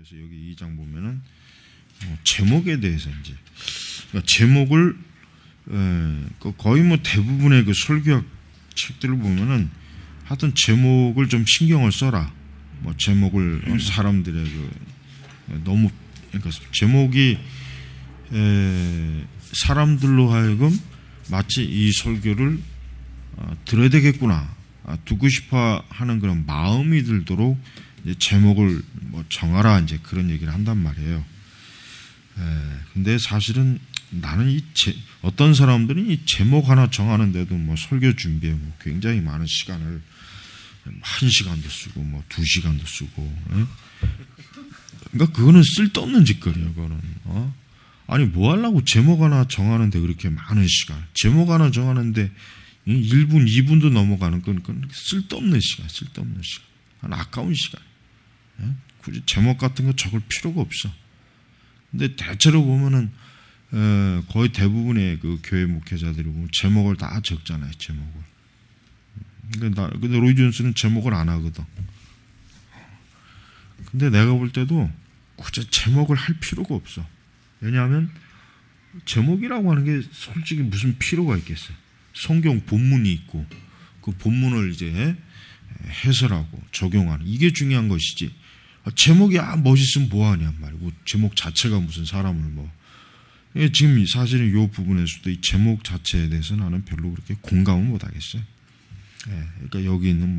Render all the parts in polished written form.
그래서 여기 2장 보면은 제목에 대해서 이제 그러니까 제목을 거의 뭐 대부분의 그 설교학 책들을 보면은 하여튼 제목을 좀 신경을 써라. 뭐 제목을 사람들의 너무 그러니까 제목이 사람들로 하여금 마치 이 설교를 들어야 되겠구나, 듣고 싶어 하는 그런 마음이 들도록 이제 제목을 뭐 정하라 이제 그런 얘기를 한단 말이에요. 근데 사실은 나는 어떤 사람들은 이 제목 하나 정하는데도 뭐 설교 준비에 뭐 굉장히 많은 시간을 1시간도 쓰고 뭐 2시간도 쓰고, 그러니까 그거는 쓸데없는 짓거리예요. 그거는 아니 뭐 하려고 제목 하나 정하는데 그렇게 많은 시간, 제목 하나 정하는데 1분, 2분도 넘어가는 건 쓸데없는 시간, 아까운 시간. 굳이 제목 같은 거 적을 필요가 없어. 근데 대체로 보면은 거의 대부분의 그 교회 목회자들이 보면 제목을 다 적잖아요. 제목을. 근데 로이 존스는 제목을 안 하거든. 근데 내가 볼 때도 굳이 제목을 할 필요가 없어. 왜냐하면 제목이라고 하는 게 솔직히 무슨 필요가 있겠어요. 성경 본문이 있고 그 본문을 이제 해설하고 적용하는 이게 중요한 것이지, 제목이 멋있으면 뭐하냐 말이고 제목 자체가 무슨 사람을 지금 사실은 이 부분에서도 이 제목 자체에 대해서 나는 별로 그렇게 공감을 못 하겠어요. 그러니까 여기 있는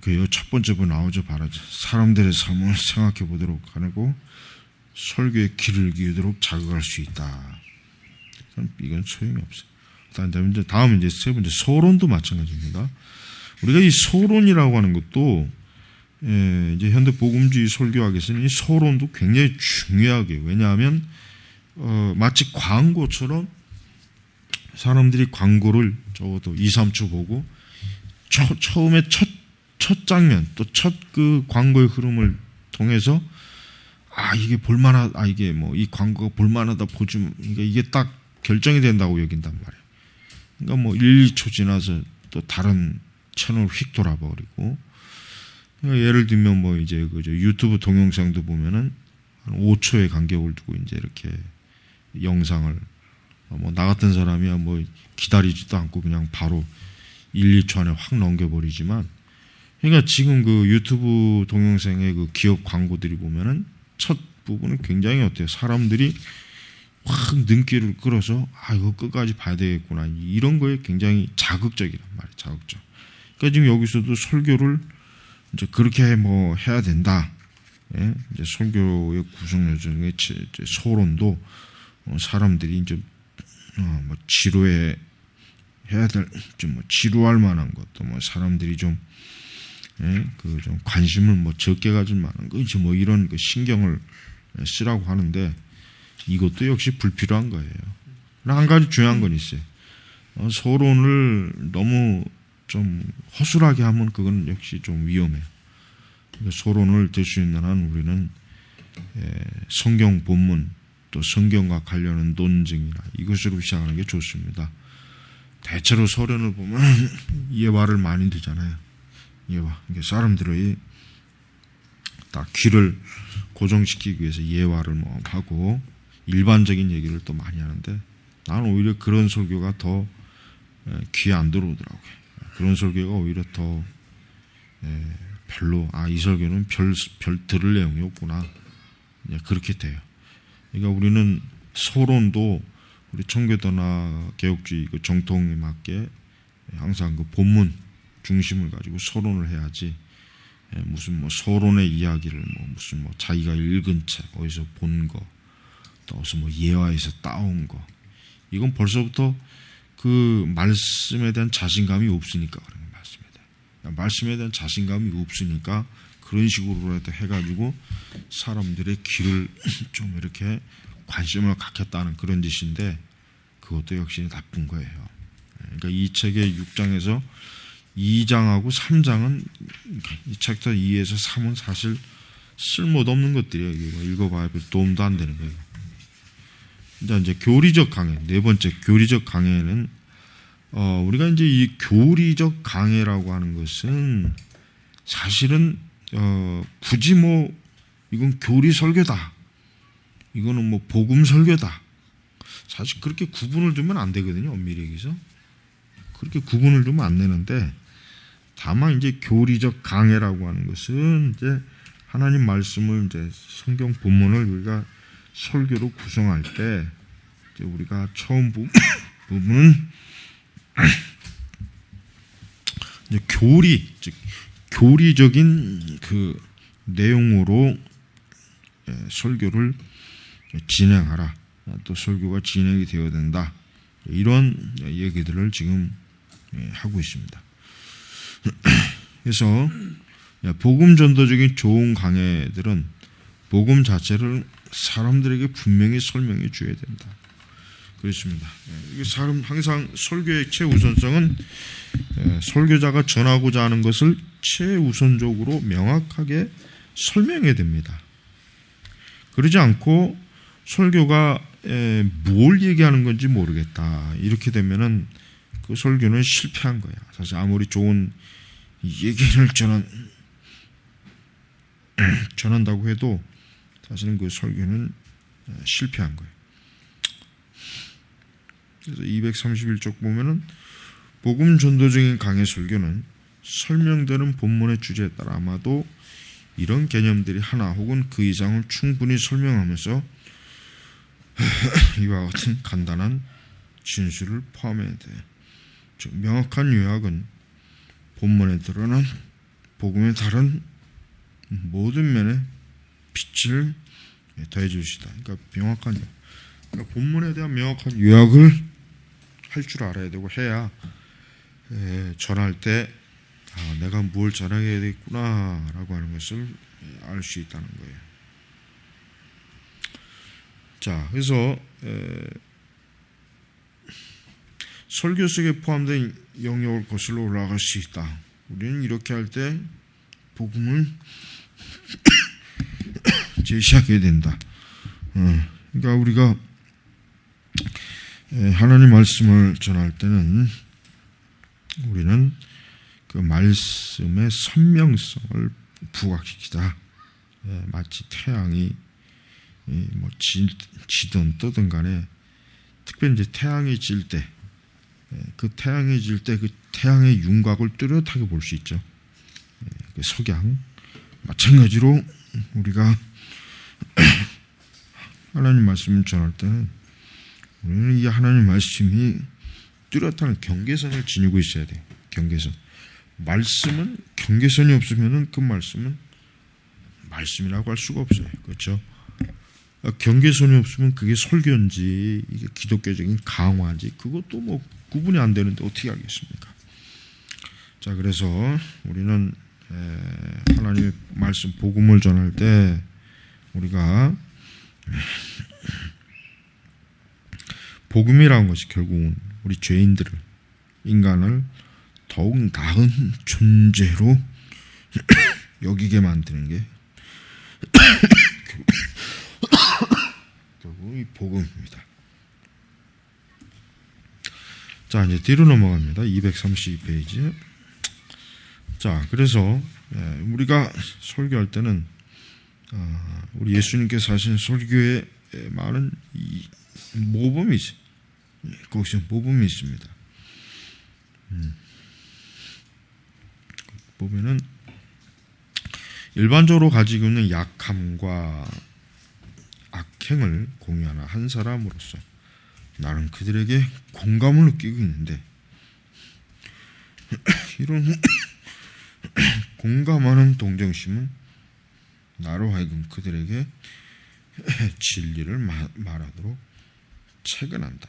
그 첫 번째 분 나오죠. 바라죠. 사람들의 삶을 생각해 보도록 하고 설교의 길을 기우도록 자극할 수 있다. 이건 소용이 없어요. 다음 이제 세 번째 서론도 마찬가지입니다. 우리가 이 서론이라고 하는 것도 이제 현대 복음주의 설교학에서는 이 서론도 굉장히 중요하게, 왜냐하면 마치 광고처럼 사람들이 광고를 적어도 2, 3초 보고 처음에 첫 장면 또 첫 그 광고의 흐름을 통해서 이게 볼만하다, 이게 뭐 이 광고가 볼만하다 보지, 그러니까 이게 딱 결정이 된다고 여긴단 말이에요. 그러니까 뭐 1, 2초 지나서 또 다른 채널을 휙 돌아버리고, 예를 들면 뭐 이제 그저 유튜브 동영상도 보면은 한 5초의 간격을 두고 이제 이렇게 영상을 나 같은 사람이야 뭐 기다리지도 않고 그냥 바로 1, 2초 안에 확 넘겨버리지만, 그러니까 지금 그 유튜브 동영상의 그 기업 광고들이 보면은 첫 부분은 굉장히 어때요? 사람들이 확 눈길을 끌어서 이거 끝까지 봐야 되겠구나, 이런 거에 굉장히 자극적이란 말이에요. 자극적. 그러니까 지금 여기서도 설교를 이제 그렇게 해야 된다. 이제 설교의 구성 요정의 서론도 사람들이 이제 지루해 해야 될 좀 지루할 만한 것도 사람들이 좀 관심을 적게 가질 만한 거 이제 이런 그 신경을 쓰라고 하는데, 이것도 역시 불필요한 거예요. 한 가지 중요한 건 있어요. 서론을 너무 좀 허술하게 하면 그건 역시 좀 위험해요. 그러니까 서론을 들 수 있는 한 우리는 성경 본문 또 성경과 관련한 논증이나 이것으로 시작하는 게 좋습니다. 대체로 서론을 보면 예화를 많이 두잖아요. 예화. 그러니까 사람들의 다 귀를 고정시키기 위해서 예화를 하고 일반적인 얘기를 또 많이 하는데, 나는 오히려 그런 설교가 더 귀에 안 들어오더라고요. 그런 설교가 오히려 더 별로 이 설교는 별 들을 내용이 없구나, 그렇게 돼요. 그러니까 우리는 서론도 우리 청교도나 개혁주의 그 정통에 맞게 항상 그 본문 중심을 가지고 서론을 해야지, 무슨 서론의 이야기를 무슨 자기가 읽은 책, 어디서 본 거, 또 어디서 예화에서 따온 거, 이건 벌써부터 그 말씀에 대한 자신감이 없으니까 그런 말씀에 대한. 말씀에 대한 자신감이 없으니까 그런 식으로라도 해가지고 사람들의 귀를 좀 이렇게 관심을 갖겠다는 그런 짓인데, 그것도 역시 나쁜 거예요. 그러니까 이 책의 6장에서 2장하고 3장은 이 챕터 2에서 3은 사실 쓸모도 없는 것들이에요. 이거 읽어봐야 도움도 안 되는 거예요. 이제 교리적 강해, 네 번째 교리적 강해는 우리가 이제 이 교리적 강해라고 하는 것은 사실은 굳이 뭐 이건 교리 설교다, 이거는 뭐 복음 설교다, 사실 그렇게 구분을 두면 안 되거든요. 엄밀히 얘기해서 그렇게 구분을 두면 안 되는데, 다만 이제 교리적 강해라고 하는 것은 이제 하나님 말씀을 이제 성경 본문을 우리가 설교로 구성할 때 이제 우리가 처음 부분은 이제 즉 교리적인 그 내용으로 설교를 진행하라, 또 설교가 진행이 되어야 된다, 이런 얘기들을 지금 하고 있습니다. 그래서 복음 전도적인 좋은 강해들은 복음 자체를 사람들에게 분명히 설명해 줘야 된다. 그렇습니다. 항상 설교의 최우선성은 설교자가 전하고자 하는 것을 최우선적으로 명확하게 설명해야 됩니다. 그러지 않고 설교가 뭘 얘기하는 건지 모르겠다, 이렇게 되면은 그 설교는 실패한 거야. 사실 아무리 좋은 얘기를 전한다고 해도 사실은 그 설교는 실패한 거예요. 그래서 231쪽 보면은 복음 전도적인 강해 설교는 설명되는 본문의 주제에 따라 아마도 이런 개념들이 하나 혹은 그 이상을 충분히 설명하면서 이와 같은 간단한 진술을 포함해야 돼. 즉 명확한 요약은 본문에 드러난 복음의 다른 모든 면에 빛을 더해 주시다. 그러니까 명확한, 그러니까 본문에 대한 명확한 요약을 할 줄 알아야 되고 해야 전할 때 내가 뭘 전하게 되겠구나라고 하는 것을 알 수 있다는 거예요. 자, 그래서 설교 속에 포함된 영역을 거슬러 올라갈 수 있다. 우리는 이렇게 할 때 복음을 제시하게 된다. 그러니까 우리가 하나님 말씀을 전할 때는 우리는 그 말씀의 선명성을 부각시키다. 마치 태양이 뭐 지든 뜨든 간에, 특별히 이제 태양이 질 때, 그 태양이 질 때 그 태양의 윤곽을 뚜렷하게 볼 수 있죠. 그 석양, 마찬가지로 우리가 하나님 말씀을 전할 때는 우리는 이 하나님 말씀이 뚜렷한 경계선을 지니고 있어야 돼요. 경계선. 말씀은 경계선이 없으면은 그 말씀은 말씀이라고 할 수가 없어요. 그렇죠? 경계선이 없으면 그게 설교인지 이게 기독교적인 강화인지 그것도 뭐 구분이 안 되는데 어떻게 알겠습니까? 자, 그래서 우리는 하나님의 말씀 복음을 전할 때 우리가 복음이라는 것이 결국은 우리 죄인들을, 인간을 더욱 나은 존재로 여기게 만드는 게 결국 이 복음입니다. 자, 이제 뒤로 넘어갑니다. 232페이지. 자, 그래서 우리가 설교할 때는 우리 예수님께서 하신 설교에 많은 모범이 있어요. 거기서 모범이 있습니다. 보면은 일반적으로 가지고 있는 약함과 악행을 공유하는 한 사람으로서 나는 그들에게 공감을 느끼고 있는데, 이런 공감하는 동정심은 나로 하여금 그들에게 진리를 말하도록 채근한다.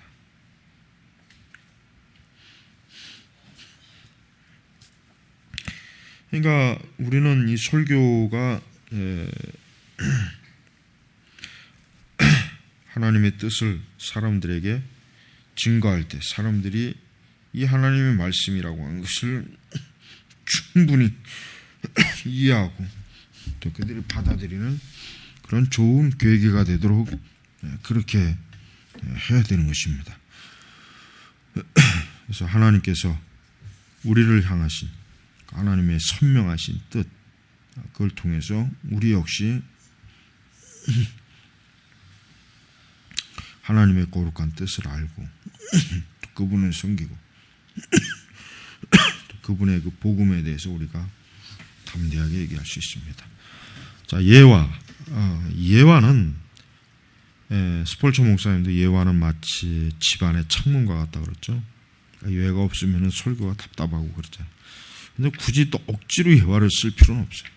그러니까 우리는 이 설교가 하나님의 뜻을 사람들에게 증거할 때 사람들이 이 하나님의 말씀이라고 하는 것을 충분히 이해하고 또 그들이 받아들이는 그런 좋은 계기가 되도록 그렇게 해야 되는 것입니다. 그래서 하나님께서 우리를 향하신 하나님의 선명하신 뜻, 그걸 통해서 우리 역시 하나님의 거룩한 뜻을 알고 또 그분을 섬기고 또 그분의 그 복음에 대해서 우리가 담대하게 얘기할 수 있습니다. 자, 예화는 스폴처 목사님도 예화는 마치 집안의 창문과 같다 그랬죠. 그러니까 예화가 없으면 설교가 답답하고 그렇잖아요. 근데 굳이 또 억지로 예화를 쓸 필요는 없어요.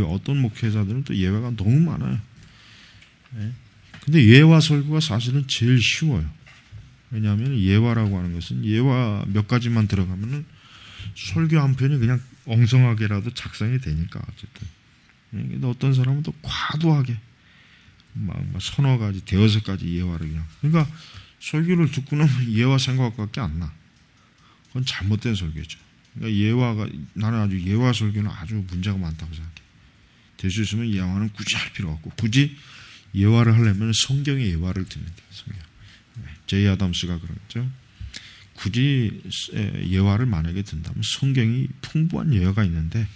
어떤 목회자들은 또 예화가 너무 많아요. 근데 예화 설교가 사실은 제일 쉬워요. 왜냐하면 예화라고 하는 것은 예화 몇 가지만 들어가면은 설교 한 편이 그냥 엉성하게라도 작성이 되니까 어쨌든. 근데 어떤 사람은 또 과도하게 막 서너 가지, 대여섯 가지 예화를 그냥. 그러니까 설교를 듣고 나면 예화 생각밖에 안 나. 그건 잘못된 설교죠. 그러니까 나는 아주 예화 설교는 아주 문제가 많다고 생각해. 될 수 있으면 예화는 굳이 할 필요가 없고, 굳이 예화를 하려면 성경의 예화를 듣는 거예요. 성경. 제이 아담스가 그러죠. 굳이 예화를 만약에 든다면 성경이 풍부한 예화가 있는데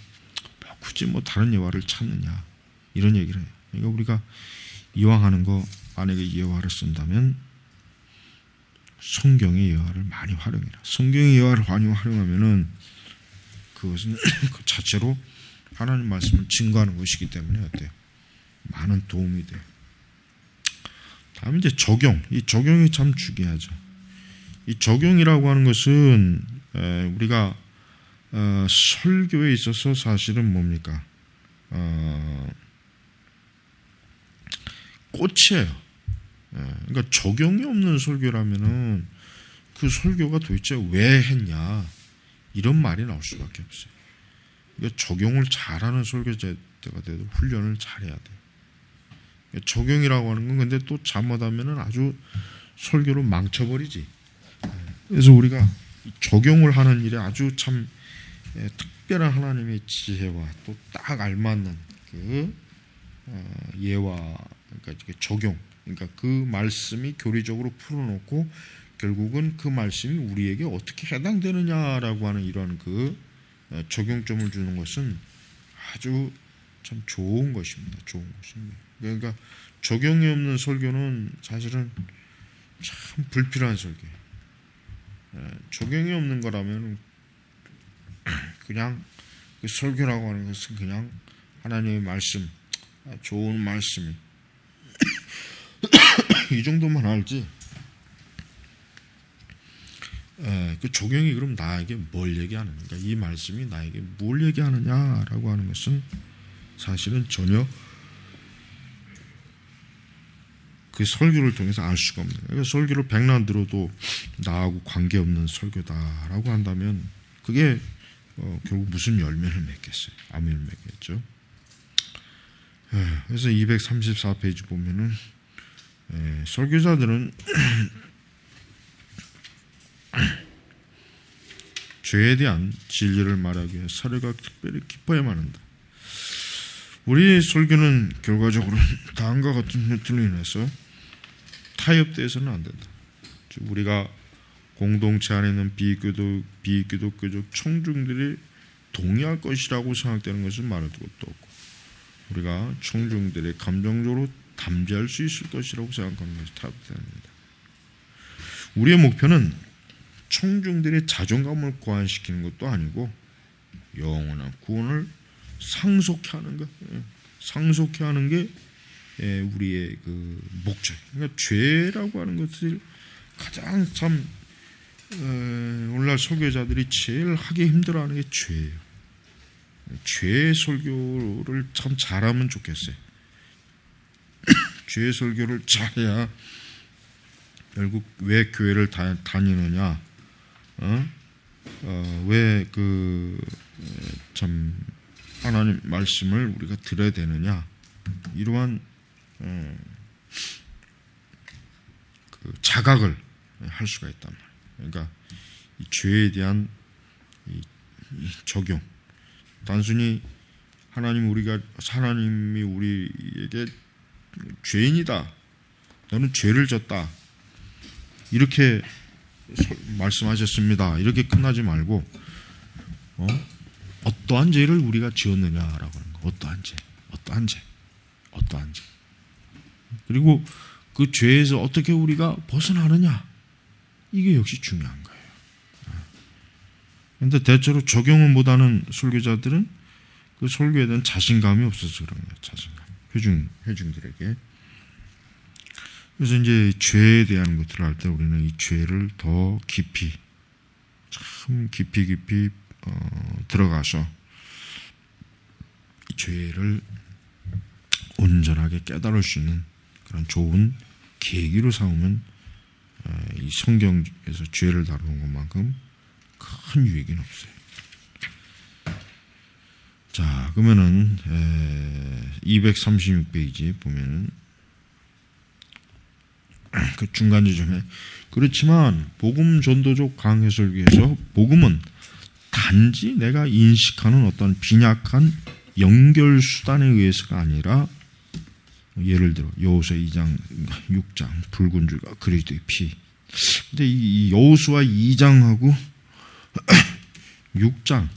굳이 다른 예화를 찾느냐 이런 얘기를 해요. 그러니까 우리가 이왕 하는 거 만약에 예화를 쓴다면 성경의 예화를 많이 활용해라. 성경의 예화를 많이 활용하면은 그것은 그 자체로 하나님 말씀을 증거하는 것이기 때문에 어때요? 많은 도움이 돼요. 다음에 이제 적용. 이 적용이 참 중요하죠. 이 적용이라고 하는 것은 우리가 설교에 있어서 사실은 뭡니까? 꽃이에요. 그러니까 적용이 없는 설교라면은 그 설교가 도대체 왜 했냐 이런 말이 나올 수밖에 없어요. 그러니까 적용을 잘하는 설교자가 돼도 훈련을 잘해야 돼요. 그러니까 적용이라고 하는 건 근데 또 잘못하면은 아주 설교를 망쳐버리지. 그래서 우리가 적용을 하는 일에 아주 참 특별한 하나님의 지혜와 또 딱 알맞는 그 예화, 그러니까 적용, 그러니까 그 말씀이 교리적으로 풀어놓고 결국은 그 말씀이 우리에게 어떻게 해당되느냐라고 하는 이런 그 적용점을 주는 것은 아주 참 좋은 것입니다. 좋은 것입니다. 그러니까 적용이 없는 설교는 사실은 참 불필요한 설교예요. 적용이 없는 거라면 그냥 그 설교라고 하는 것은 그냥 하나님의 말씀, 좋은 말씀이 이 정도만 알지. 그 적용이 그럼 나에게 뭘 얘기하는 건가? 이 말씀이 나에게 뭘 얘기하느냐라고 하는 것은 사실은 전혀 그 설교를 통해서 알 수가 없는 거예요. 그러니까 설교를 백날 들어도 나하고 관계없는 설교다라고 한다면 그게 결국 무슨 열매를 맺겠어요? 아무 열매 맺겠죠. 그래서 234페이지 보면은 설교자들은 죄에 대한 진리를 말하기 위해 사례가 특별히 깊어야만 한다. 우리 설교는 결과적으로 다음과 같은 것들로 인해서 타협돼서는 안 된다. 우리가 공동체 안에 있는 비기독교적 청중들이 동의할 것이라고 생각되는 것은 말할 것도 없고, 우리가 청중들의 감정적으로 담대할 수 있을 것이라고 생각하는 것이 타협됩니다. 우리의 목표는 청중들의 자존감을 고안시키는 것도 아니고 영원한 구원을 상속케 하는 것, 상속케 하는 게 우리의 그 목적. 그러니까 죄라고 하는 것을 가장 참 오늘날 설교자들이 제일 하기 힘들어하는 게 죄예요. 죄 설교를 참 잘하면 좋겠어요. 죄 설교를 잘해야 결국 왜 교회를 다니느냐, 왜 그 참 하나님 말씀을 우리가 들어야 되느냐, 이러한 그 자각을 할 수가 있단 말이에요. 그러니까 이 죄에 대한 이 적용, 단순히 하나님이 우리에게 죄인이다, 너는 죄를 졌다, 이렇게 말씀하셨습니다, 이렇게 끝나지 말고 어떠한 죄를 우리가 지었느냐라고 하는 거. 어떠한 죄, 어떠한 죄, 어떠한 죄. 그리고 그 죄에서 어떻게 우리가 벗어나느냐. 이게 역시 중요한 거예요. 그런데 대체로 적용을 못하는 설교자들은 그 설교에 대한 자신감이 없어서 그런 거예요. 자신감. 회중들에게. 그래서 이제 죄에 대한 것들을 할 때 우리는 이 죄를 더 깊이, 참 깊이 들어가서 이 죄를 온전하게 깨달을 수 있는 그런 좋은 계기로 삼으면 이 성경에서 죄를 다루는 것만큼 큰 유익은 없어요. 자, 그러면은 236페이지 보면은 그 중간 지점에 그렇지만 복음 전도적 강해설교에서 복음은 단지 내가 인식하는 어떤 빈약한 연결 수단에 의해서가 아니라 예를 들어 여호수아 2장, 6장 붉은 줄과 그리스도의 피. 근데 이 여호수아 2장하고 6장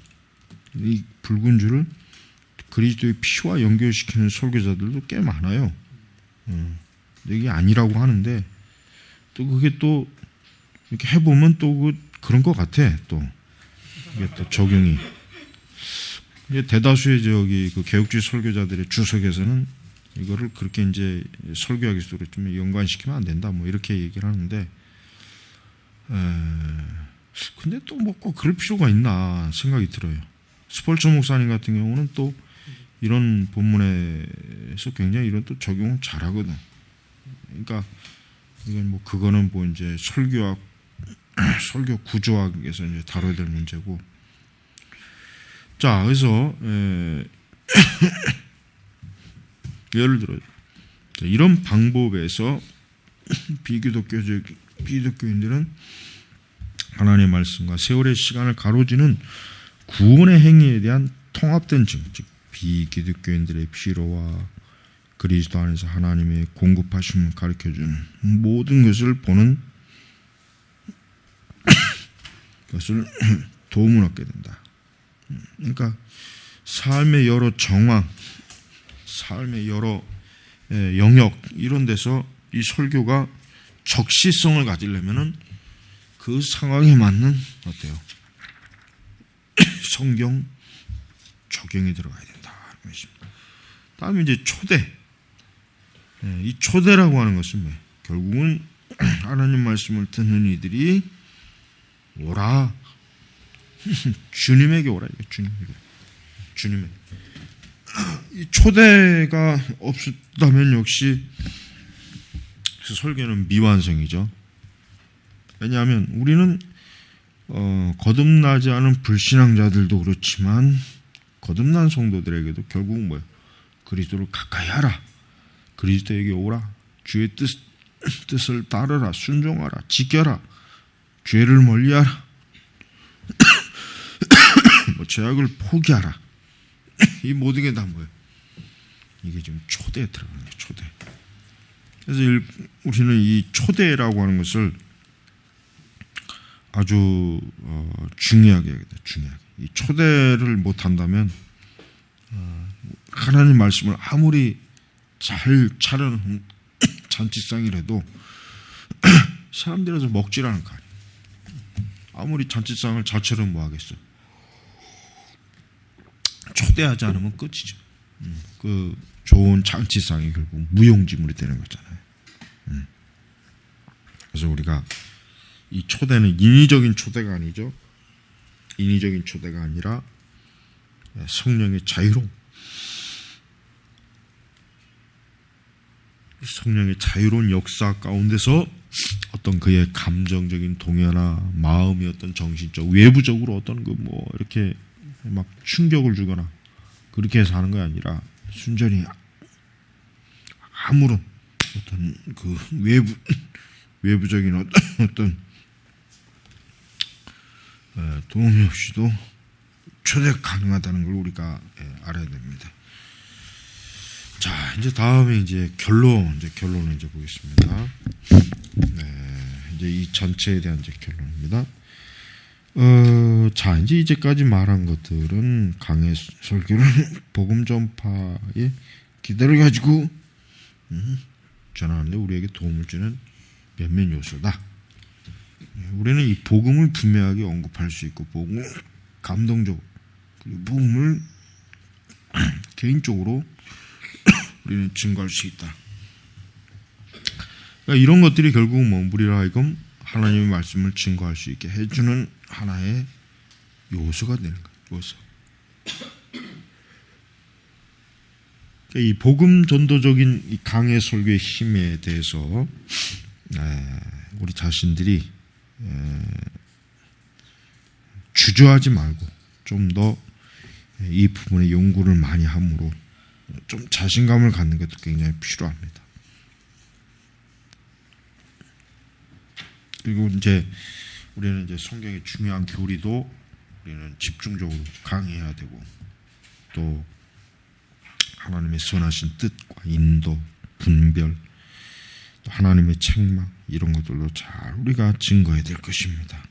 이 붉은 줄을 그리스도의 피와 연결시키는 설교자들도 꽤 많아요. 이게 아니라고 하는데 또 그게 또 이렇게 해보면 또 그런 것 같아. 또 이게 또 적용이. 대다수의 그 개혁주의 설교자들의 주석에서는 이거를 그렇게 이제 설교하기 속으로 좀 연관시키면 안 된다. 뭐 이렇게 얘기를 하는데, 근데 또 뭐 꼭 그럴 필요가 있나 생각이 들어요. 스펄처 목사님 같은 경우는 또 이런 본문에서 굉장히 이런 또 적용을 잘하거든. 그러니까 이건 뭐 그거는 뭐 이제 설교 구조학에서 이제 다뤄야 될 문제고. 자, 그래서 예를 들어 이런 방법에서 비기독교인들은 하나님의 말씀과 세월의 시간을 가로지는 구원의 행위에 대한 통합된 증, 즉 비기독교인들의 피로와 그리스도 안에서 하나님의 공급하심을 가르쳐주는 모든 것을 보는 것을 도움을 얻게 된다. 그러니까 삶의 여러 정황, 삶의 여러 영역 이런 데서 이 설교가 적시성을 가지려면은 그 상황에 맞는 어때요? 성경 적용이 들어가야 된다. 다음에 이제 초대. 이 초대라고 하는 것은 뭐예요? 결국은 하나님 말씀을 듣는 이들이 오라. 주님에게 오라. 주님에게. 이 초대가 없었다면 역시 그 설교는 미완성이죠. 왜냐하면 우리는 거듭나지 않은 불신앙자들도 그렇지만 거듭난 성도들에게도 결국은 뭐예요? 그리스도를 가까이 하라. 그리스도에게 오라. 주의 뜻을 따르라. 순종하라. 지켜라. 죄를 멀리하라. 죄악을 포기하라. 이 모든 게 다 뭐예요? 이게 지금 초대에 들어가는 거예요. 초대. 그래서 우리는 이 초대라고 하는 것을 아주 중요하게 해야겠다. 중요하게. 이 초대를 못한다면 하나님 말씀을 아무리 잘 차려놓은 잔치상이라도 사람들에서 먹질 않을 거 아니에요. 아무리 잔치상을 잘 차려면 뭐 하겠어요? 초대하지 않으면 끝이죠. 그 좋은 잔치상이 결국 무용지물이 되는 거잖아요. 그래서 우리가 이 초대는 인위적인 초대가 아니죠. 인위적인 초대가 아니라 성령의 자유로운 역사 가운데서 어떤 그의 감정적인 동요나 마음의 어떤 정신적 외부적으로 어떤 그 뭐 이렇게 막 충격을 주거나 그렇게 해서 하는 게 아니라 순전히 아무런 어떤 그 외부적인 어떤 도움이 없이도 초대 가능하다는 걸 우리가 알아야 됩니다. 자, 이제 다음에 이제 결론을 이제 보겠습니다. 이제 이 전체에 대한 이제 결론입니다. 자, 이제 이제까지 말한 것들은 강의 설교를 복음 전파에 기대를 가지고 전하는데 우리에게 도움을 주는 몇몇 요소다. 우리는 이 복음을 분명하게 언급할 수 있고, 복음을 감동적으로, 그리고 복음을 개인적으로 우리는 증거할 수 있다. 그러니까 이런 것들이 결국은 우리로 하여금 하나님의 말씀을 증거할 수 있게 해주는 하나의 요소가 되는 거예요. 요소. 그러니까 이 복음 전도적인 이 강의 설교의 힘에 대해서 우리 자신들이 주저하지 말고 좀 더 이 부분에 연구를 많이 함으로 좀 자신감을 갖는 것도 굉장히 필요합니다. 그리고 이제 우리는 이제 성경의 중요한 교리도 우리는 집중적으로 강의해야 되고, 또 하나님의 선하신 뜻과 인도, 분별, 또 하나님의 책망, 이런 것들도 잘 우리가 증거해야 될 것입니다.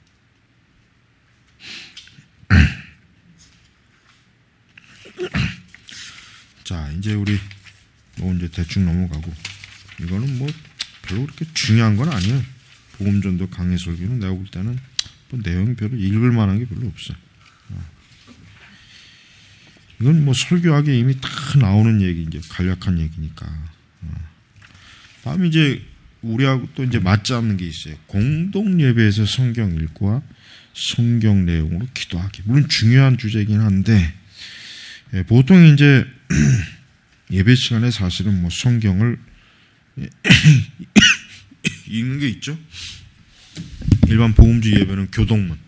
자, 이제 우리 이제 대충 넘어가고, 이거는 뭐 별로 그렇게 중요한 건 아니에요. 복음전도 강의 설교는 내가 볼 때는 뭐 내용이 별로 읽을 만한 게 별로 없어요. 이건 뭐 설교하기에 이미 다 나오는 얘기, 이제 간략한 얘기니까. 다음 이제 우리하고 또 이제 맞지 않는 게 있어요. 공동 예배에서 성경 읽고와 성경 내용으로 기도하기. 물론 중요한 주제이긴 한데, 보통 이제 예배 시간에 사실은 뭐 성경을 읽는 게 있죠. 일반 복음주의 예배는 교동문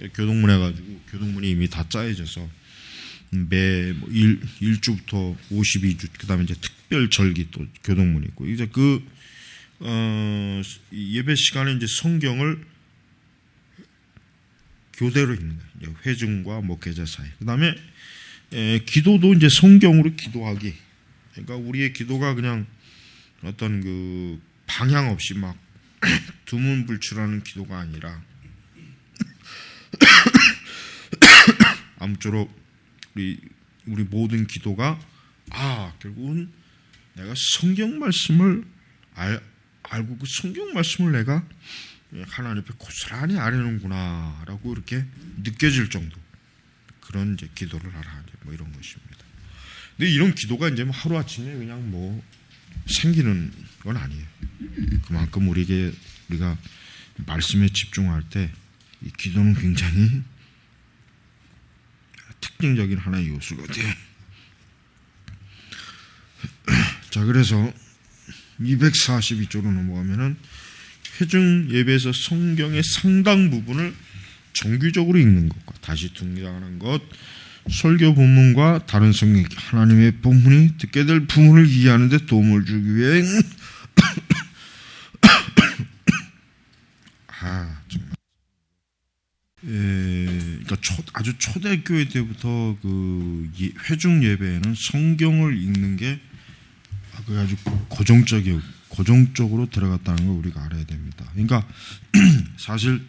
해가지고, 교동문이 이미 다 짜여져서 매 1주부터 52주, 그 다음에 이제 특별 절기 또 교동문이 있고, 이제 예배 시간에 이제 성경을 교대로 읽는 거예요. 회중과 목회자 사이. 그 다음에 기도도 이제 성경으로 기도하기. 그러니까 우리의 기도가 그냥 어떤 그 방향 없이 막 두문불출하는 기도가 아니라 아무쪼록 우리 모든 기도가 결국은 내가 성경 말씀을 알고 그 성경 말씀을 내가 하나님 앞에 고스란히 아뢰는구나라고 이렇게 느껴질 정도, 그런 이제 기도를 하라, 뭐 이런 것입니다. 근데 이런 기도가 이제 뭐 하루 아침에 그냥 뭐 생기는 건 아니에요. 그만큼 우리가 말씀에 집중할 때 이 기도는 굉장히 특징적인 하나의 요소가 돼요. 자, 그래서 242쪽으로 넘어가면은 회중 예배에서 성경의 상당 부분을 정규적으로 읽는 것과 다시 등장하는 것, 설교 본문과 다른 성경 하나님의 본문이 듣게 될 부분을 이해하는 데 도움을 주기 위해 정말 그러니까 아주 초대교회 때부터 그 회중 예배에는 성경을 읽는 게 아주 고정적으로 들어갔다는 걸 우리가 알아야 됩니다. 그러니까 사실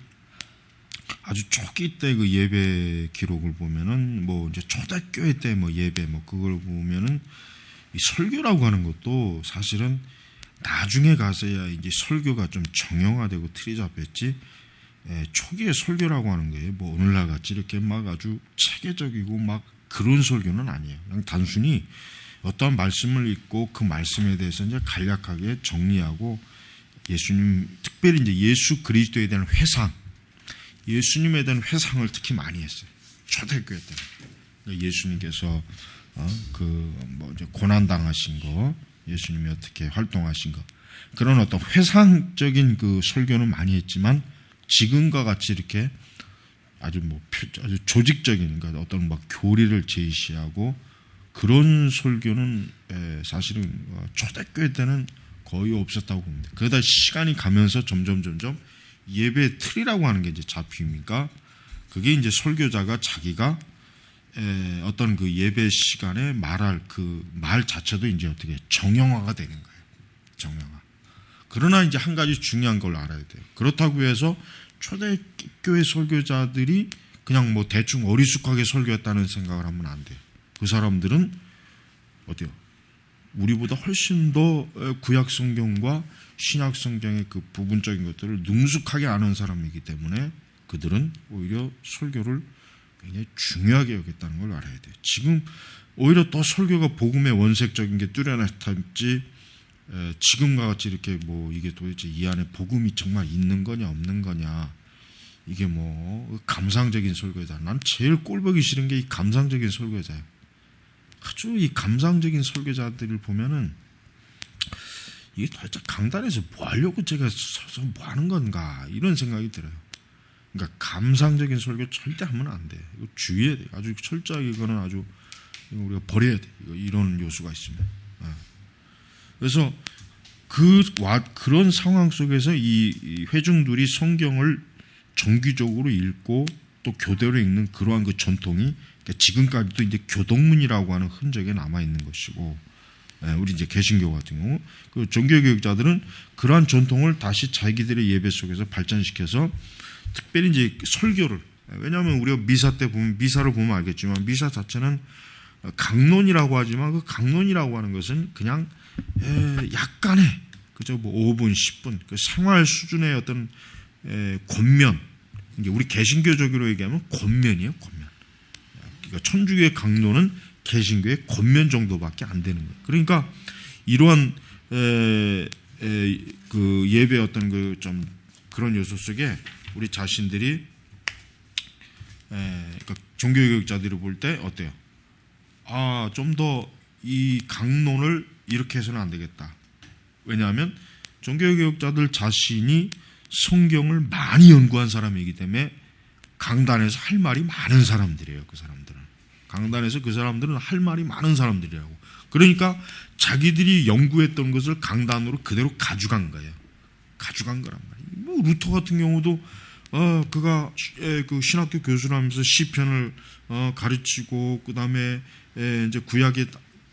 아주 초기 때 그 예배 기록을 보면은 뭐 이제 초대교회 때 뭐 예배 뭐 그걸 보면은 이 설교라고 하는 것도 사실은 나중에 가서야 이제 설교가 좀 정형화되고 틀이 잡혔지, 초기에 설교라고 하는 게 뭐 오늘날 같이 이렇게 막 아주 체계적이고 막 그런 설교는 아니에요. 그냥 단순히 어떠한 말씀을 읽고 그 말씀에 대해서 이제 간략하게 정리하고, 예수님, 특별히 이제 예수 그리스도에 대한 회상, 예수님에 대한 회상을 특히 많이 했어요. 초대교회 때 예수님께서 이제 고난 당하신 거, 예수님이 어떻게 활동하신 거, 그런 어떤 회상적인 그 설교는 많이 했지만, 지금과 같이 이렇게 아주 조직적인, 그러니까 어떤 막 교리를 제시하고 그런 설교는 사실은 초대교회 때는 거의 없었다고 봅니다. 그러다 시간이 가면서 점점 예배 틀이라고 하는 게 이제 잡히니까, 그게 이제 설교자가 자기가 어떤 그 예배 시간에 말할 그 말 자체도 이제 어떻게 정형화가 되는 거예요. 정형화. 그러나 이제 한 가지 중요한 걸 알아야 돼요. 그렇다고 해서 초대교회 설교자들이 그냥 뭐 대충 어리숙하게 설교했다는 생각을 하면 안 돼요. 그 사람들은 어때요? 우리보다 훨씬 더 구약 성경과 신약 성경의 그 부분적인 것들을 능숙하게 아는 사람이기 때문에 그들은 오히려 설교를 굉장히 중요하게 여겼다는 걸 알아야 돼요. 지금 오히려 더 설교가 복음의 원색적인 게 뚜렷할지 지금과 같이 이렇게 뭐 이게 도대체 이 안에 복음이 정말 있는 거냐 없는 거냐, 이게 뭐 감상적인 설교다. 난 제일 꼴보기 싫은 게 이 감상적인 설교자예요. 아주 이 감상적인 설교자들을 보면은 이게 도대체 강단에서 뭐 하려고 제가 서서 뭐 하는 건가 이런 생각이 들어요. 그러니까 감상적인 설교 절대 하면 안 돼. 이거 주의해야 돼. 아주 철저하게 이거는 아주 우리가 버려야 돼. 이런 요소가 있으면. 그래서 그런 상황 속에서 이 회중들이 성경을 정기적으로 읽고 또 교대로 읽는 그러한 그 전통이 지금까지도 이제 교동문이라고 하는 흔적이 남아 있는 것이고, 우리 이제 개신교 같은 경우 그 종교교육자들은 그러한 전통을 다시 자기들의 예배 속에서 발전시켜서 특별히 이제 설교를, 왜냐하면 우리가 미사 때 보면, 미사를 보면 알겠지만 미사 자체는 강론이라고 하지만 그 강론이라고 하는 것은 그냥 약간의 그저 뭐 5분, 10분 그 생활 수준의 어떤 권면, 이게 우리 개신교적으로 얘기하면 권면이에요, 권면. 그러니까 천주교의 강론은 개신교의 권면 정도밖에 안 되는 거예요. 그러니까 이러한 그 예배 어떤 그 좀 그런 요소 속에 우리 자신들이 그러니까 종교교육자들이 볼 때 어때요? 좀 더 이 강론을 이렇게 해서는 안 되겠다. 왜냐하면 종교교육자들 자신이 성경을 많이 연구한 사람이기 때문에 강단에서 할 말이 많은 사람들이에요. 그 사람들은 강단에서 그 사람들은 할 말이 많은 사람들이라고. 그러니까 자기들이 연구했던 것을 강단으로 그대로 가져간 거예요. 가져간 거란 말이에요. 뭐 루터 같은 경우도 그가 그 신학교 교수라면서 시편을 가르치고 그 다음에 이제 구약에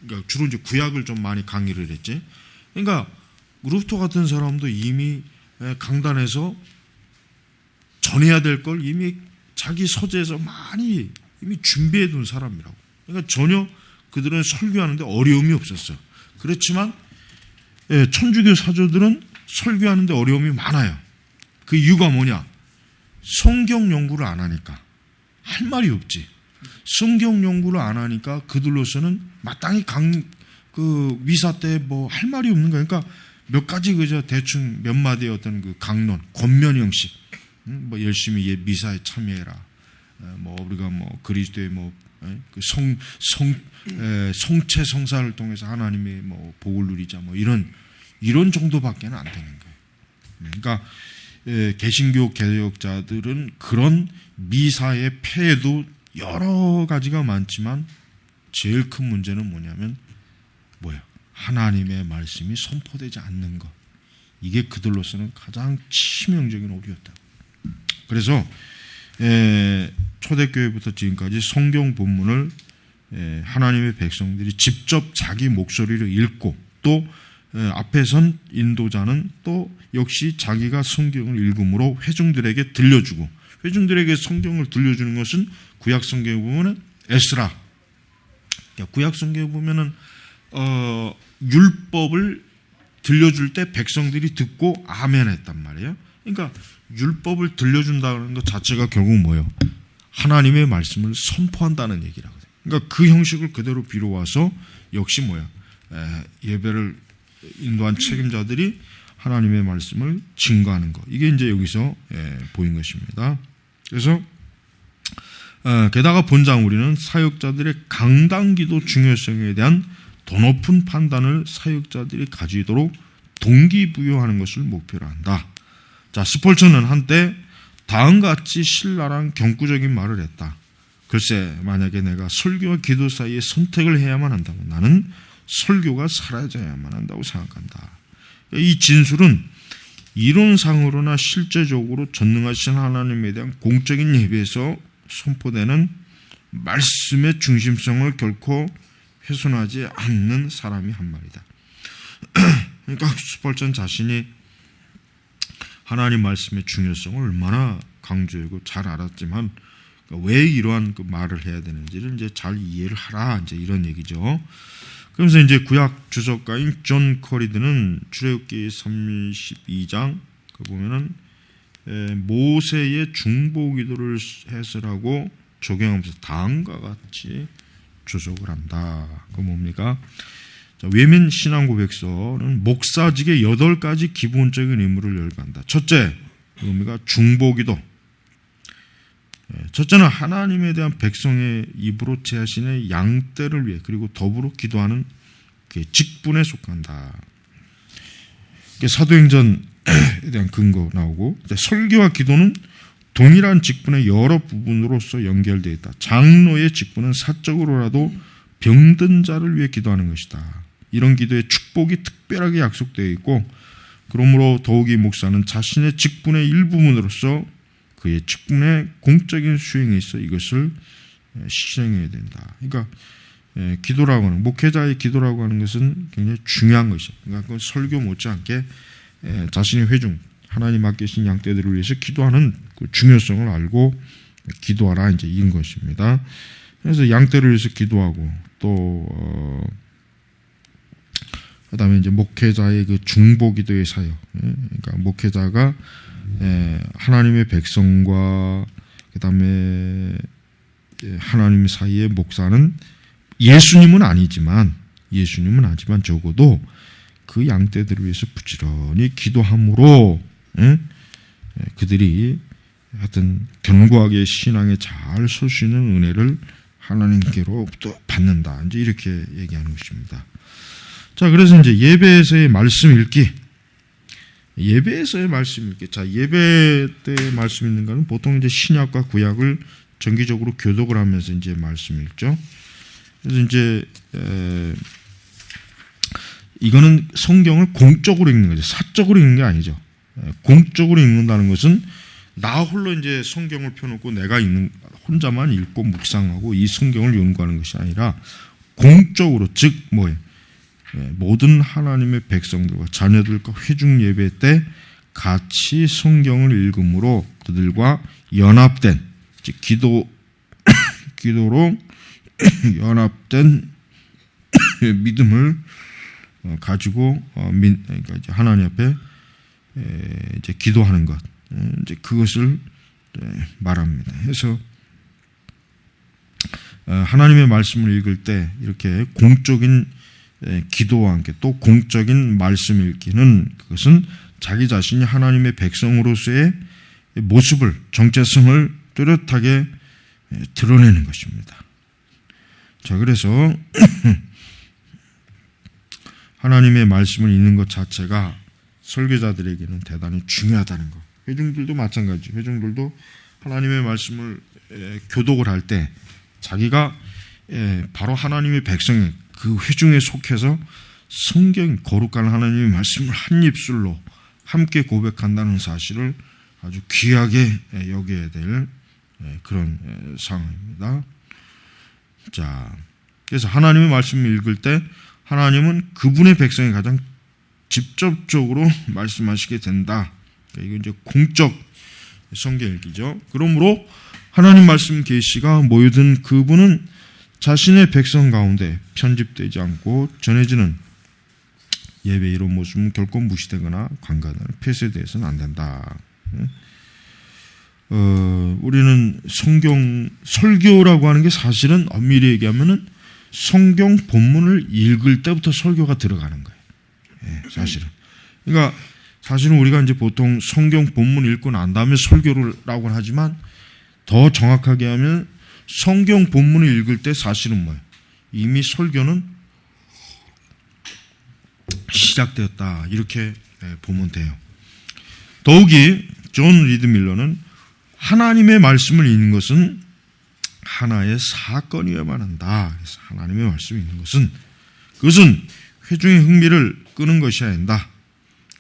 그러니까 주로 이제 구약을 좀 많이 강의를 했지. 그러니까 루터 같은 사람도 이미 강단에서 전해야 될 걸 이미 자기 서재에서 많이 이미 준비해 둔 사람이라고. 그러니까 전혀 그들은 설교하는데 어려움이 없었어요. 그렇지만 천주교 사조들은 설교하는데 어려움이 많아요. 그 이유가 뭐냐? 성경 연구를 안 하니까. 할 말이 없지. 성경 연구를 안 하니까 그들로서는 마땅히 그 미사 때 뭐 할 말이 없는 거야. 그러니까 몇 가지 그저 대충 몇 마디의 어떤 그 강론, 권면 형식, 뭐 열심히 미사에 참여해라. 뭐 우리가 뭐 그리스도의 뭐 그 성체 성사를 통해서 하나님의 뭐 복을 누리자 뭐 이런 정도밖에는 안 되는 거예요. 그러니까 개신교 개혁자들은 그런 미사의 폐해도 여러 가지가 많지만 제일 큰 문제는 뭐냐면 뭐예요? 하나님의 말씀이 선포되지 않는 것. 이게 그들로서는 가장 치명적인 오류였다. 그래서 초대교회부터 지금까지 성경 본문을 하나님의 백성들이 직접 자기 목소리로 읽고 또 앞에 선 인도자는 또 역시 자기가 성경을 읽음으로 회중들에게 들려주고, 회중들에게 성경을 들려주는 것은 구약 성경에 보면은 에스라, 구약 성경에 보면은 율법을 들려줄 때 백성들이 듣고 아멘했단 말이에요. 그러니까 율법을 들려준다는 것 자체가 결국 뭐예요? 하나님의 말씀을 선포한다는 얘기라고. 그러니까 그 형식을 그대로 빌어와서 역시 뭐야? 예배를 인도한 책임자들이 하나님의 말씀을 증거하는 것. 이게 이제 여기서 보인 것입니다. 그래서 게다가 본장 우리는 사역자들의 강단기도 중요성에 대한 더 높은 판단을 사역자들이 가지도록 동기부여하는 것을 목표로 한다. 자, 스폴전은 한때 다음과 같이 신랄한 경구적인 말을 했다. 글쎄, 만약에 내가 설교와 기도 사이에 선택을 해야만 한다면 나는 설교가 사라져야만 한다고 생각한다. 이 진술은 이론상으로나 실제적으로 전능하신 하나님에 대한 공적인 예배에서 선포되는 말씀의 중심성을 결코 훼손하지 않는 사람이 한 말이다. 그러니까 스펄전 자신이 하나님 말씀의 중요성을 얼마나 강조하고 잘 알았지만 왜 이러한 그 말을 해야 되는지를 이제 잘 이해를 하라, 이제 이런 얘기죠. 그러면서 이제 구약 주석가인 존 커리드는 출애굽기 32장 그 보면은 모세의 중보기도를 해설하고 적용하면서 다음과 같이 주석을 한다. 그 뭡니까? 자, 외면 신앙 고백서는 목사직의 8가지 기본적인 의무를 열거한다. 첫째, 뭡니까? 중보기도. 첫째는 하나님에 대한 백성의 입으로 제하신의 양떼를 위해 그리고 더불어 기도하는 직분에 속한다. 사도행전에 대한 근거 나오고, 설교와 기도는 동일한 직분의 여러 부분으로서 연결되어 있다. 장로의 직분은 사적으로라도 병든 자를 위해 기도하는 것이다. 이런 기도에 축복이 특별하게 약속되어 있고, 그러므로 더욱이 목사는 자신의 직분의 일부분으로서 그의 직분의 공적인 수행에 있어 이것을 실행해야 된다. 그러니까 기도라고 하는, 목회자의 기도라고 하는 것은 굉장히 중요한 것이죠. 그러니까 설교 못지않게 자신의 회중, 하나님 맡기신 양떼들을 위해서 기도하는 그 중요성을 알고 기도하라, 이제 이런 것입니다. 그래서 양떼를 위해서 기도하고, 또 그다음에 이제 목회자의 그 중보기도의 사역, 그러니까 목회자가 하나님의 백성과 그다음에 하나님 사이의 목사는 예수님은 아니지만 적어도 그 양떼들을 위해서 부지런히 기도함으로 그들이 하여튼 견고하게 신앙에 잘 설 수 있는 은혜를 하나님께로부터 받는다. 이제 이렇게 얘기하는 것입니다. 자, 그래서 이제 예배에서의 말씀 읽기. 자, 예배 때 말씀 읽는 거는 보통 이제 신약과 구약을 정기적으로 교독을 하면서 이제 말씀 읽죠. 그래서 이제 이거는 성경을 공적으로 읽는 거죠. 사적으로 읽는 게 아니죠. 공적으로 읽는다는 것은 나 홀로 이제 성경을 펴놓고 내가 혼자만 읽고 묵상하고 이 성경을 연구하는 것이 아니라 공적으로, 즉 뭐예요? 모든 하나님의 백성들과 자녀들과 회중 예배 때 같이 성경을 읽음으로 그들과 연합된, 즉 기도로 연합된 믿음을 가지고 그러니까 이제 하나님 앞에 이제 기도하는 것, 이제 그것을 말합니다. 그래서 하나님의 말씀을 읽을 때 이렇게 공적인 기도와 함께 또 공적인 말씀 읽기는, 그것은 자기 자신이 하나님의 백성으로서의 모습을, 정체성을 뚜렷하게 드러내는 것입니다. 자, 그래서 하나님의 말씀을 읽는 것 자체가 설교자들에게는 대단히 중요하다는 것. 회중들도 마찬가지. 회중들도 하나님의 말씀을 교독을 할 때 자기가 바로 하나님의 백성의 그 회중에 속해서 성경, 거룩한 하나님의 말씀을 한 입술로 함께 고백한다는 사실을 아주 귀하게 여겨야 될 그런 상황입니다. 자, 그래서 하나님의 말씀을 읽을 때 하나님은 그분의 백성에 가장 직접적으로 말씀하시게 된다. 이건 이제 공적 성경 읽기죠. 그러므로 하나님 말씀 계시가 모여든 그분은 자신의 백성 가운데 편집되지 않고 전해지는 예배 이런 모습은 결코 무시되거나 관가나 폐쇄되어서는 안 된다. 우리는 설교라고 하는 게 사실은 엄밀히 얘기하면은 성경 본문을 읽을 때부터 설교가 들어가는 거예요. 사실은. 그러니까 사실은 우리가 이제 보통 성경 본문 읽고 난 다음에 설교라고 하지만 더 정확하게 하면 성경 본문을 읽을 때 사실은 뭐예요? 이미 설교는 시작되었다. 이렇게 보면 돼요. 더욱이 존 리드 밀러는 하나님의 말씀을 읽는 것은 하나의 사건이어야만 한다. 그래서 하나님의 말씀을 읽는 것은 그것은 회중의 흥미를 끄는 것이어야 한다.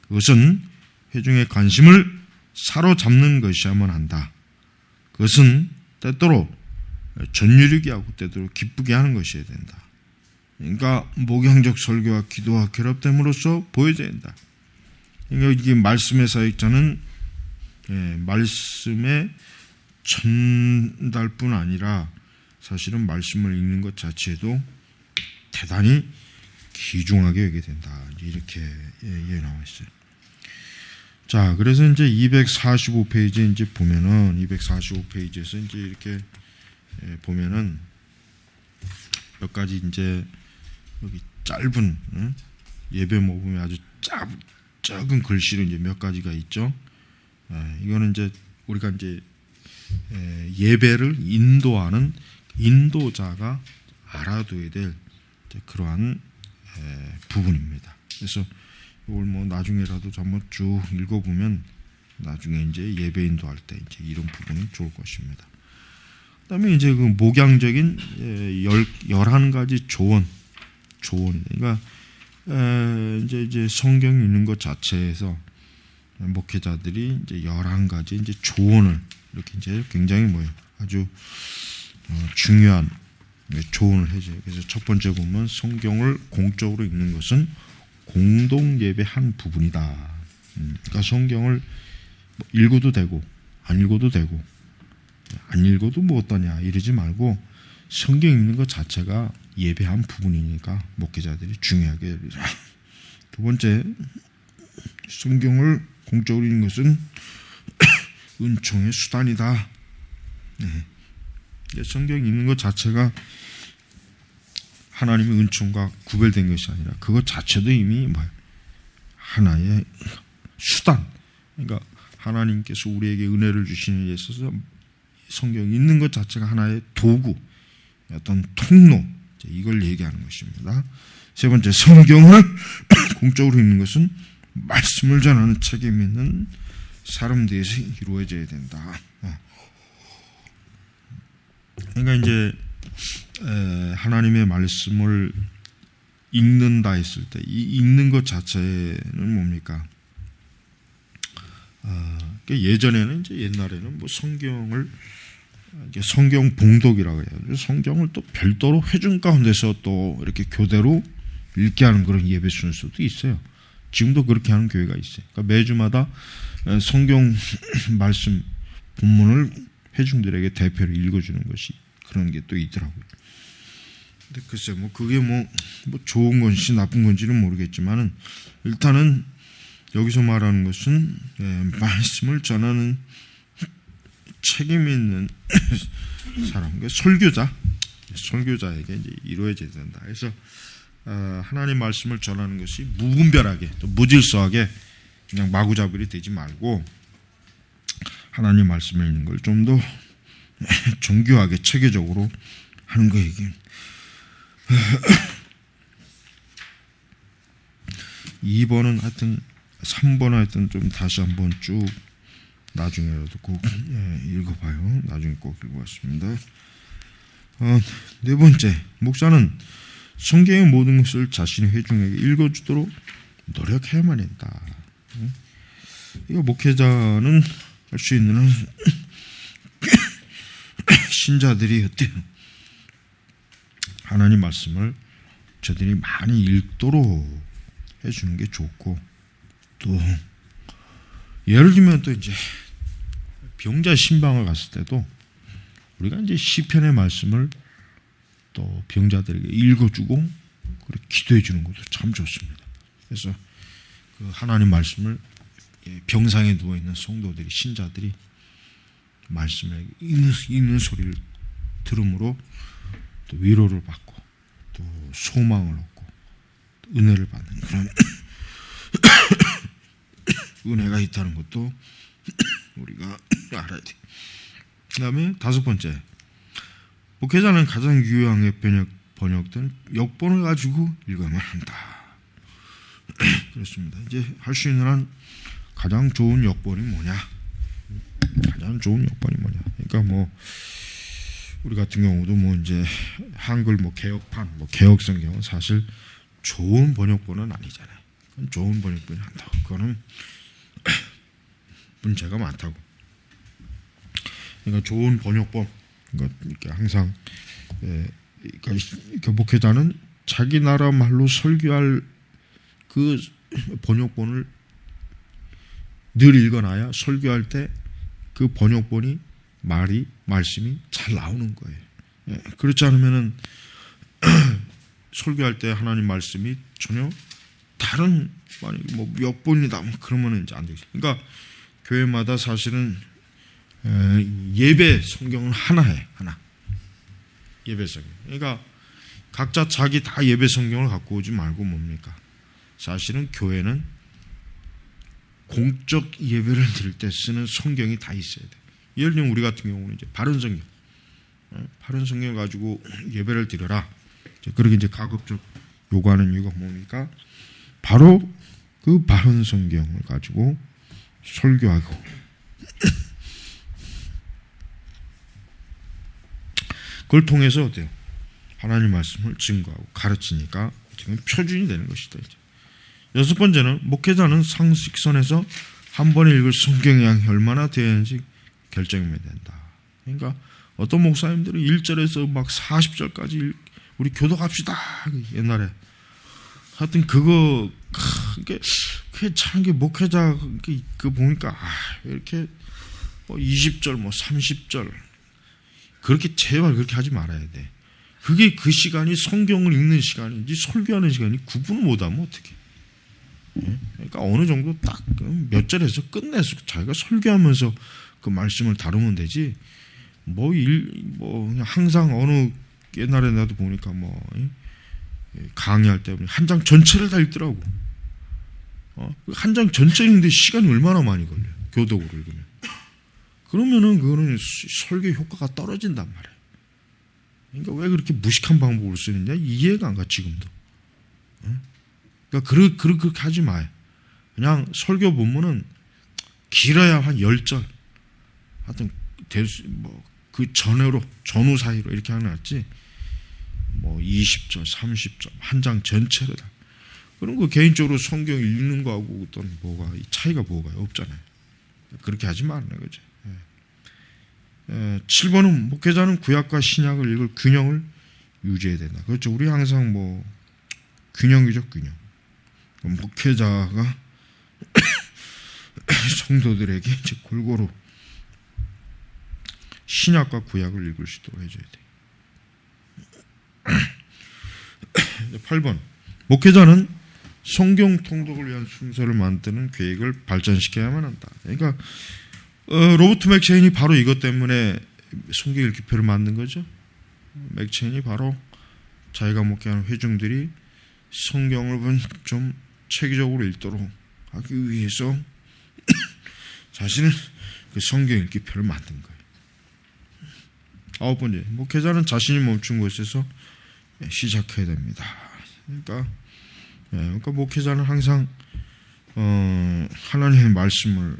그것은 회중의 관심을 사로잡는 것이어야만 한다. 그것은 때때로 전율이게 하고 때때로 기쁘게 하는 것이어야 된다. 그러니까 목양적 설교와 기도와 결합됨으로써 보여져야 된다. 그러니까 이게 말씀의 사역자는 말씀의 전달뿐 아니라 사실은 말씀을 읽는 것 자체도 대단히 귀중하게 여기게 된다. 이렇게 나와 있어요. 자, 그래서 이제 245페이지 이제 보면은 245페이지에서 이제 이렇게 보면은 몇 가지 이제 여기 짧은 예배 모범에 아주 작은 글씨로 이제 몇 가지가 있죠. 이거는 이제 우리가 이제 예배를 인도하는 인도자가 알아둬야 될 그러한 부분입니다. 그래서 이걸 뭐 나중에라도 한번 쭉 읽어보면 나중에 이제 예배 인도할 때 이제 이런 부분이 좋을 것입니다. 그다음에 이제 그 목양적인 11가지 조언이다. 그러니까 이제 성경 읽는 것 자체에서 목회자들이 이제 11가지 이제 조언을 이렇게 이제 굉장히 아주 중요한 조언을 해줘요. 그래서 첫 번째 보면 성경을 공적으로 읽는 것은 공동 예배 한 부분이다. 그러니까 성경을 읽어도 되고 안 읽어도 되고 안 읽어도 뭐 어떠냐 이러지 말고 성경 읽는 것 자체가 예배 한 부분이니까 목회자들이 중요하게 여기자. 두 번째, 성경을 공적으로 읽는 것은 은총의 수단이다. 성경 읽는 것 자체가 하나님의 은총과 구별된 것이 아니라 그것 자체도 이미 하나의 수단. 그러니까 하나님께서 우리에게 은혜를 주시는 데 있어서 성경 읽는 것 자체가 하나의 도구, 어떤 통로, 이걸 얘기하는 것입니다. 세 번째, 성경을 공적으로 읽는 것은 말씀을 전하는 책임 있는 사람들에서 이루어져야 된다. 그러니까 이제 하나님의 말씀을 읽는다 했을 때 이 읽는 것 자체는 뭡니까? 예전에는 이제 옛날에는 뭐 성경을 이제 성경 봉독이라고 해요. 성경을 또 별도로 회중 가운데서 또 이렇게 교대로 읽게 하는 그런 예배 순서도 있어요. 지금도 그렇게 하는 교회가 있어요. 그러니까 매주마다 성경 말씀 본문을 회중들에게 대표로 읽어주는 것이 그런 게 또 있더라고요. 근데 글쎄 뭐 그게 뭐 좋은 건지 나쁜 건지는 모르겠지만은 일단은 여기서 말하는 것은 말씀을 전하는 책임 있는 사람, 설교자에게 이제 이루어져야 된다. 그래서 하나님 말씀을 전하는 것이 무분별하게, 또 무질서하게 그냥 마구잡이로 되지 말고 하나님 말씀을 읽는 걸 좀 더 정교하게 체계적으로 하는 거예요. 2번은 하여튼 3번 하여튼 좀 다시 한번 쭉 나중에라도 꼭 읽어봐요. 나중에 꼭 읽어봤습니다. 네 번째, 목사는 성경의 모든 것을 자신의 회중에게 읽어주도록 노력해야만 한다. 이거 목회자는 할 수 있는 한 신자들이 어때요? 하나님 말씀을 저들이 많이 읽도록 해주는 게 좋고, 또 예를 들면 또 이제 병자 신방을 갔을 때도 우리가 이제 시편의 말씀을 또 병자들에게 읽어주고 그리고 기도해 주는 것도 참 좋습니다. 그래서 그 하나님 말씀을 병상에 누워 있는 성도들이, 신자들이 말씀을 읽는 소리를 들음으로 또 위로를 받고 또 소망을 얻고 또 은혜를 받는 그런 은혜가 있다는 것도 우리가 알아야 돼. 그 다음에 다섯 번째, 목회자는 가장 유용하게 번역된 역본을 가지고 읽어야만 한다. 그렇습니다. 이제 할 수 있는 한 가장 좋은 역본이 뭐냐? 가장 좋은 역본이 뭐냐? 그러니까 뭐 우리 같은 경우도 뭐 이제 한글 뭐 개혁판, 뭐 개혁성경은 사실 좋은 번역본은 아니잖아요. 좋은 번역본이 한다고 그거는 문제가 많다고. 그러니까 좋은 번역본, 그러니까 항상 그러니까 목회자는 자기 나라 말로 설교할 그 번역본을 늘 읽어놔야 설교할 때 그 번역본이 말씀이 잘 나오는 거예요. 예, 그렇지 않으면은 설교할 때 하나님 말씀이 전혀 다른, 만약에 뭐 몇 번이다 그러면은 이제 안 되죠. 그러니까 교회마다 사실은 예배 성경은 하나예요. 하나. 예배 성경. 그러니까 각자 자기 다 예배 성경을 갖고 오지 말고 뭡니까? 사실은 교회는 공적 예배를 드릴 때 쓰는 성경이 다 있어야 돼. 예를 들면 우리 같은 경우는 이제 바른 성경, 바른 성경 가지고 예배를 드려라. 그렇게 이제 가급적 요구하는 이유가 뭡니까? 바로 그 바른 성경을 가지고 설교하고 그걸 통해서 어때요? 하나님 말씀을 증거하고 가르치니까 표준이 되는 것이다. 이제. 여섯 번째는 목회자는 상식선에서 한 번에 읽을 성경의 양이 얼마나 되는지 결정해야 된다. 그러니까 어떤 목사님들은 1절에서 막 40절까지 우리 교독합시다. 옛날에 하여튼 그게 참 목회자 그 보니까 이렇게 20절 30절 그렇게 제발 그렇게 하지 말아야 돼. 그게 그 시간이 성경을 읽는 시간인지 설교하는 시간이 구분을 못하면 어떡해. 그러니까 어느 정도 딱 몇 절에서 끝내서 자기가 설교하면서 그 말씀을 다루면 되지. 그냥 항상 어느 옛날에 나도 보니까 강의할 때 한 장 전체를 다 읽더라고. 한 장 전체 읽는데 시간이 얼마나 많이 걸려요. 교독으로 읽으면. 그러면은 그거는 설교 효과가 떨어진단 말이에요. 그러니까 왜 그렇게 무식한 방법을 쓰느냐 이해가 안 가 지금도. 그러니까 그렇게 하지 마요. 그냥 설교 본문은 길어야 한 10절. 하여튼 그 전후 사이로 이렇게 하는 낫지. 20절, 30절 한 장 전체를 다. 그런 거 개인적으로 성경 읽는 거하고 어떤 차이가 뭐가 없잖아요. 그렇게 하지 말라는 거죠. 7번은 목회자는 구약과 신약을 읽을 균형을 유지해야 된다. 그렇죠. 우리 항상 균형이죠, 균형. 목회자가 성도들에게 이제 골고루 신약과 구약을 읽을 수 있도록 해줘야 돼. 8번 목회자는 성경 통독을 위한 순서를 만드는 계획을 발전시켜야만 한다. 그러니까 로버트 맥체인이 바로 이것 때문에 성경 읽기표를 만든 거죠. 맥체인이 바로 자기가 목회하는 회중들이 성경을 좀 체계적으로 읽도록 하기 위해서 자신은 그 성경 읽기표를 만든 거예요. 9번째, 목회자는 자신이 멈춘 곳에서 시작해야 됩니다. 그러니까 목회자는 항상 하나님의 말씀을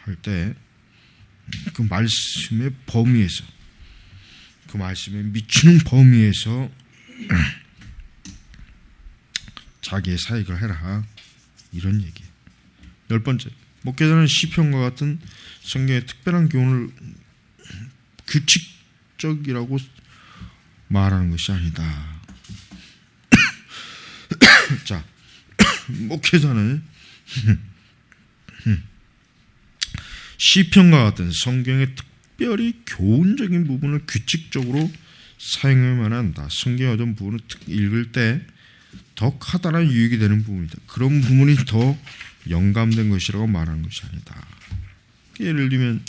할 때 그 말씀의 범위에서, 그 말씀에 미치는 범위에서 자기의 사역을 해라, 이런 얘기예요. 10번째, 목회자는 시편과 같은 성경의 특별한 교훈을 규칙적이라고 말하는 것이 아니다. 자, 목회자는 시편과 같은 성경의 특별히 교훈적인 부분을 규칙적으로 사용해야만 한다. 성경의 어떤 부분을 읽을 때 더 커다란 유익이 되는 부분이다. 그런 부분이 더 영감된 것이라고 말하는 것이 아니다. 예를 들면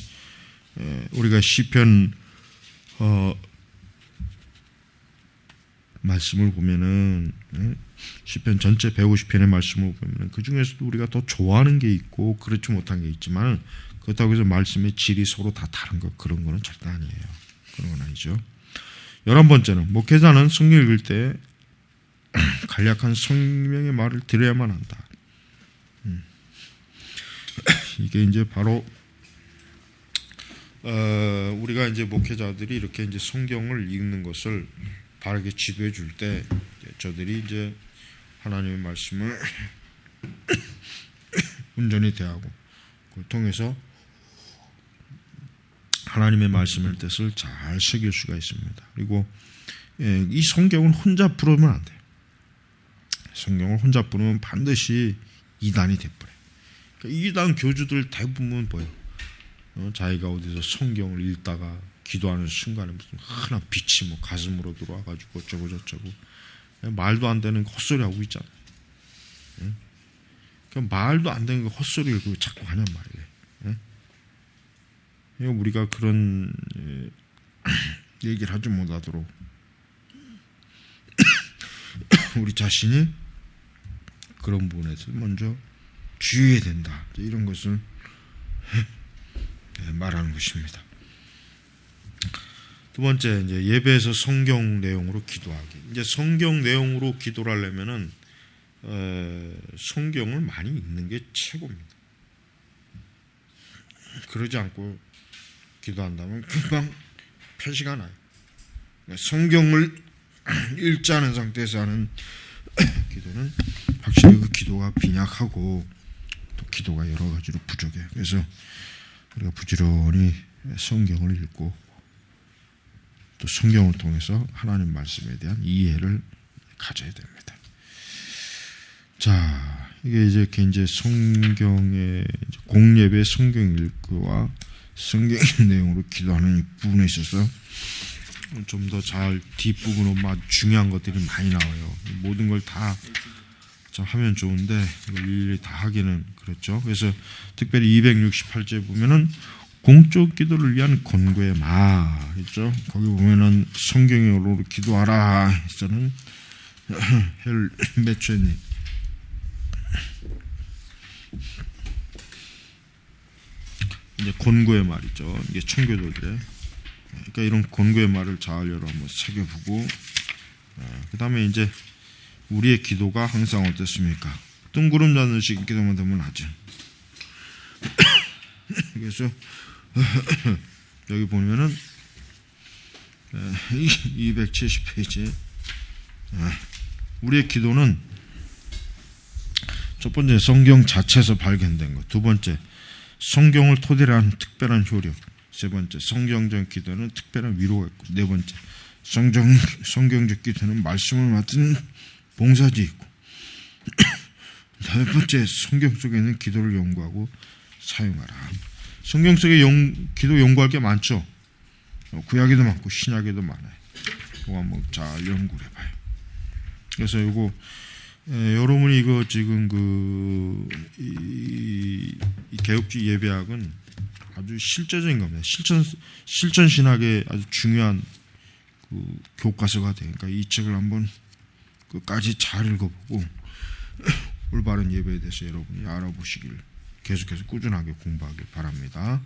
우리가 시편 말씀을 보면은 시편 전체 150편의 말씀을 보면은 그 중에서도 우리가 더 좋아하는 게 있고 그렇지 못한 게 있지만 그렇다고 해서 말씀의 질이 서로 다 다른 것, 그런 거는 절대 아니에요. 그런 건 아니죠. 11번째는 목회자는 성경 읽을 때 간략한 성명의 말을 들어야만 한다. 이게 이제 바로 우리가 이제 목회자들이 이렇게 이제 성경을 읽는 것을 바르게 지도해 줄 때 저들이 이제 하나님의 말씀을 온전히 대하고 그걸 통해서 하나님의 말씀의 뜻을 잘 새길 수가 있습니다. 그리고 이 성경을 혼자 부르면 안 돼요. 성경을 혼자 부르면 반드시 이단이 돼버려요. 이단 교주들 대부분 뭐예요? 자기가 어디서 성경을 읽다가 기도하는 순간에 무슨 하나 빛이 뭐 가슴으로 들어와가지고 어쩌고 저쩌고 말도 안 되는 헛소리 하고 있잖아요. 말도 안 되는 거 헛소리를 자꾸 하냔 말이에요. 우리가 그런 얘기를 하지 못하도록 우리 자신이 그런 부분에서 먼저 주의해야 된다. 이런 것을 말하는 것입니다. 두 번째, 이제 예배에서 성경 내용으로 기도하기. 이제 성경 내용으로 기도를 하려면은 성경을 많이 읽는 게 최고입니다. 그러지 않고 기도한다면 금방 표시가 나요. 성경을 읽지 않은 상태에서 하는 기도는 확실히 그 기도가 빈약하고 또 기도가 여러 가지로 부족해요. 그래서 우리가 부지런히 성경을 읽고 또 성경을 통해서 하나님 말씀에 대한 이해를 가져야 됩니다. 자, 이게 이제 성경의 공예배 성경 읽기와 성경 내용으로 기도하는 이 부분에 있어서 좀 더 잘 뒷부분으로 중요한 것들이 많이 나와요. 모든 걸 다 하면 좋은데 이걸 일일이 다 하기는 그렇죠. 그래서 특별히 268제 보면은 공적 기도를 위한 권고의 마 있죠. 거기 보면은 성경으로 기도하라 해서는 헬메츠님 이제 권고의 말이죠. 이게 청교도들의 그러니까 이런 권고의 말을 잘 여러 한번 새겨보고 그 다음에 이제 우리의 기도가 항상 어떻습니까? 뜬구름 잡는 식 기도만 되면 하죠. 그래서 여기 보면은 270페이지에 우리의 기도는 첫 번째 성경 자체에서 발견된 것, 두 번째 성경을 토대로 한 특별한 효력, 세 번째 성경적 기도는 특별한 위로가 있고, 네 번째 성경적 기도는 말씀을 맡은 봉사지 있고, 다섯 번째 성경 속에 있는 기도를 연구하고 사용하라. 성경 속에 기도 연구할 게 많죠. 구약에도 많고 신약에도 많아요. 이거 한번 잘 연구를 해봐요. 그래서 이거 여러분이 이거 지금 이 개혁주의 예배학은 아주 실제적인 겁니다. 실천 신학의 아주 중요한 그 교과서가 되니까 이 책을 한번 끝까지 잘 읽어보고 올바른 예배에 대해서 여러분이 알아보시길 계속해서 꾸준하게 공부하길 바랍니다.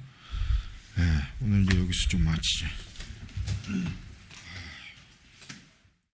오늘 이제 여기서 좀 마치죠.